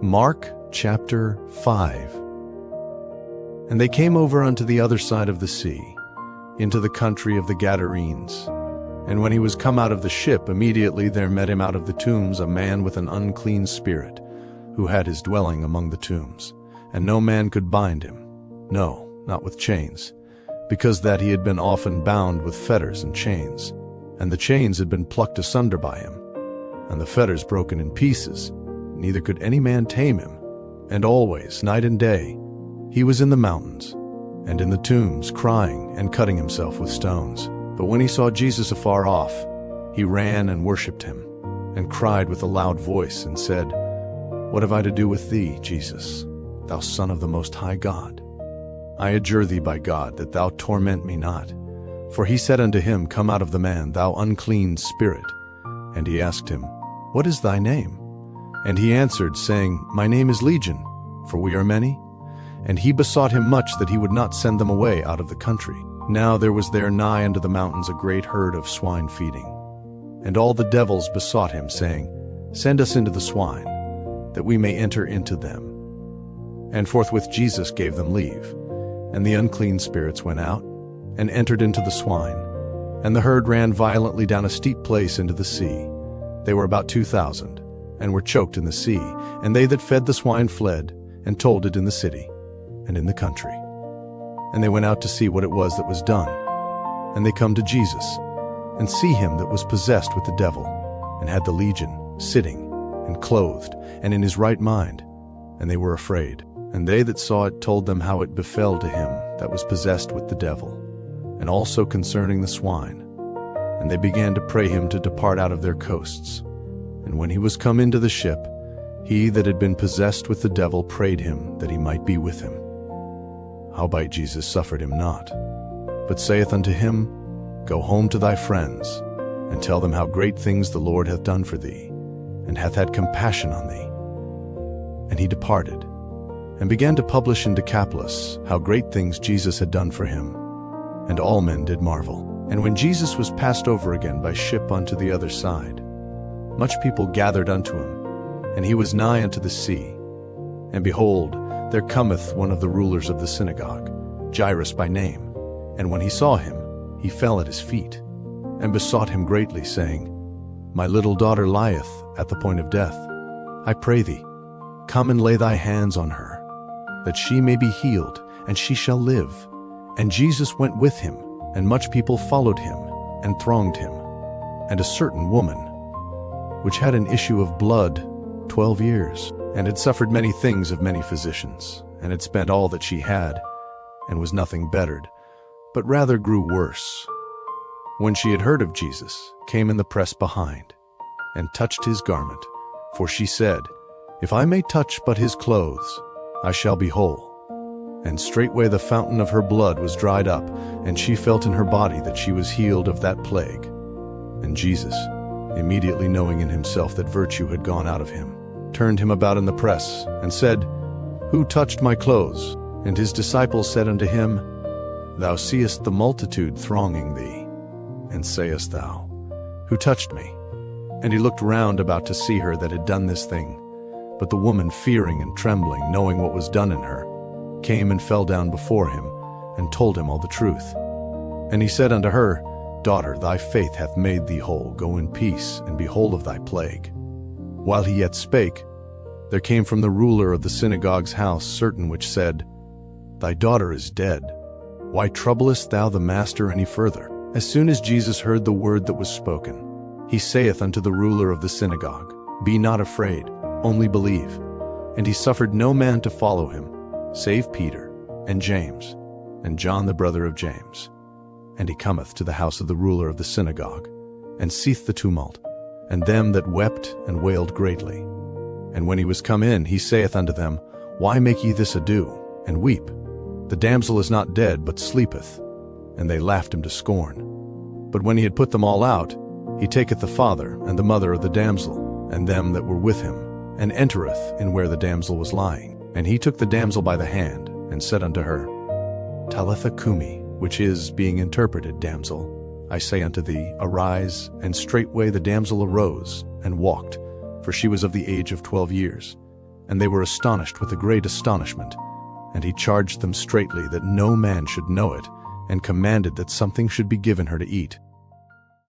Mark chapter 5. And they came over unto the other side of the sea, into the country of the Gadarenes. And when he was come out of the ship, immediately there met him out of the tombs a man with an unclean spirit, who had his dwelling among the tombs. And no man could bind him, no, not with chains, because that he had been often bound with fetters and chains. And the chains had been plucked asunder by him, and the fetters broken in pieces. Neither could any man tame him. And always, night and day, he was in the mountains, and in the tombs, crying and cutting himself with stones. But when he saw Jesus afar off, he ran and worshipped him, and cried with a loud voice, and said, What have I to do with thee, Jesus, thou Son of the Most High God? I adjure thee by God, that thou torment me not. For he said unto him, Come out of the man, thou unclean spirit. And he asked him, What is thy name? And he answered, saying, My name is Legion, for we are many. And he besought him much that he would not send them away out of the country. Now there was there nigh unto the mountains a great herd of swine feeding. And all the devils besought him, saying, Send us into the swine, that we may enter into them. And forthwith Jesus gave them leave. And the unclean spirits went out, and entered into the swine. And the herd ran violently down a steep place into the sea. They were about 2,000, and were choked in the sea. And they that fed the swine fled, and told it in the city, and in the country. And they went out to see what it was that was done. And they come to Jesus, and see him that was possessed with the devil, and had the legion, sitting, and clothed, and in his right mind. And they were afraid. And they that saw it told them how it befell to him that was possessed with the devil, and also concerning the swine. And they began to pray him to depart out of their coasts. And when he was come into the ship, he that had been possessed with the devil prayed him that he might be with him. Howbeit Jesus suffered him not, but saith unto him, Go home to thy friends, and tell them how great things the Lord hath done for thee, and hath had compassion on thee. And he departed, and began to publish in Decapolis how great things Jesus had done for him. And all men did marvel. And when Jesus was passed over again by ship unto the other side, much people gathered unto him, and he was nigh unto the sea. And behold, there cometh one of the rulers of the synagogue, Jairus by name. And when he saw him, he fell at his feet, and besought him greatly, saying, My little daughter lieth at the point of death. I pray thee, come and lay thy hands on her, that she may be healed, and she shall live. And Jesus went with him, and much people followed him, and thronged him. And a certain woman, which had an issue of blood 12 years, and had suffered many things of many physicians, and had spent all that she had, and was nothing bettered, but rather grew worse, when she had heard of Jesus, came in the press behind, and touched his garment. For she said, If I may touch but his clothes, I shall be whole. And straightway the fountain of her blood was dried up, and she felt in her body that she was healed of that plague. And Jesus, immediately knowing in himself that virtue had gone out of him, turned him about in the press, and said, Who touched my clothes? And his disciples said unto him, Thou seest the multitude thronging thee, and sayest thou, Who touched me? And he looked round about to see her that had done this thing. But the woman, fearing and trembling, knowing what was done in her, came and fell down before him, and told him all the truth. And he said unto her, Daughter, thy faith hath made thee whole. Go in peace, and be whole of thy plague. While he yet spake, there came from the ruler of the synagogue's house certain which said, Thy daughter is dead. Why troublest thou the master any further? As soon as Jesus heard the word that was spoken, he saith unto the ruler of the synagogue, Be not afraid, only believe. And he suffered no man to follow him, save Peter, and James, and John the brother of James. And he cometh to the house of the ruler of the synagogue, and seeth the tumult, and them that wept and wailed greatly. And when he was come in, he saith unto them, Why make ye this ado, and weep? The damsel is not dead, but sleepeth. And they laughed him to scorn. But when he had put them all out, he taketh the father and the mother of the damsel, and them that were with him, and entereth in where the damsel was lying. And he took the damsel by the hand, and said unto her, Talitha cumi, which is, being interpreted, Damsel, I say unto thee, arise. And straightway the damsel arose, and walked, for she was of the age of 12 years. and they were astonished with a great astonishment. And he charged them straitly that no man should know it, and commanded that something should be given her to eat.